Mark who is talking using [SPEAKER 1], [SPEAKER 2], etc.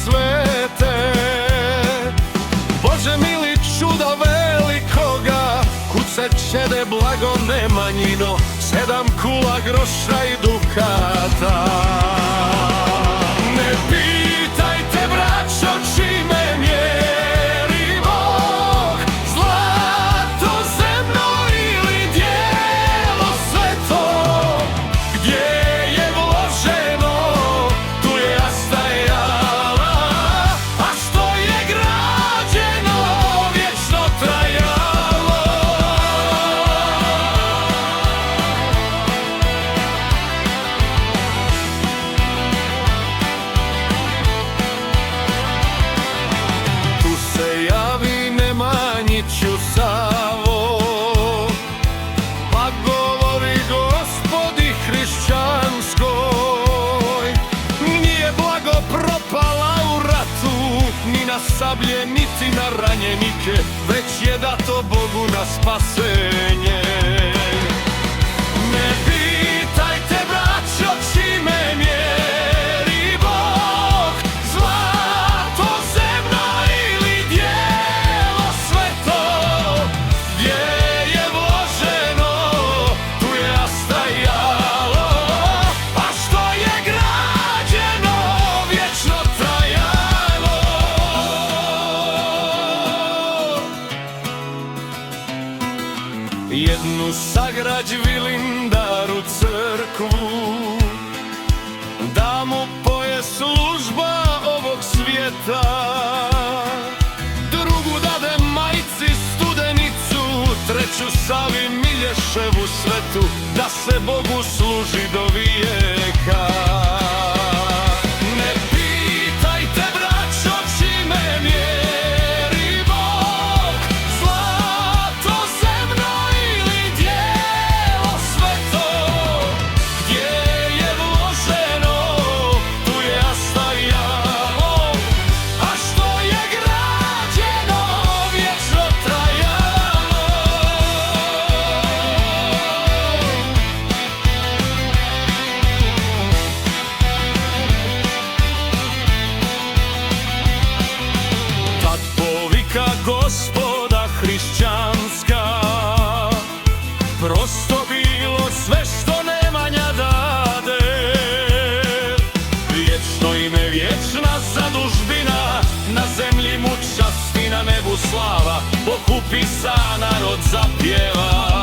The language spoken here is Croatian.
[SPEAKER 1] svete. Bože mili, čuda velikoga, kucat ćede blago Nemanjino, 7 kula groša i dukata. Ne pitajte, braćo, čime mjeri Bog, zlato zemno ili djelo sveto. Gdje je vloženo, tu je rastajala, a što je građeno, vječno trajalo. Tu se javi Nemanjiću Savo, pa govori Gospodi hrišćanskoj. Nije blago propala u ratu, ni na sablje, niti na ranjenike, već je dato Bogu na spasenje. Ne pitajte, braćo, čime mjeri Bog, zlato zemno ili djelo sveto. Gdje je vloženo, tu je rastajalo, a što je građeno, vječno trajalo. Jednu sagrađ Vilindaru crkvu, da mu poje služba ovog svijeta. Drugu dade majci Studenicu, treću Savi Milješevu Svetu, da se Bogu služi do vijeka. Ne pitajte, braćo, čime mjeri Bog, zlato zemno ili djelo sveto. Gdje je vloženo, tu je rastajalo, a što je građeno, vječno trajalo. Tad povika Gospoda hrišćanska, prosto bilo sve što Nemanja dade. Vječno ime, vječna zadužbina, na zemlji mu čast i na nebu slava, Bog upisa, narod zapjeva.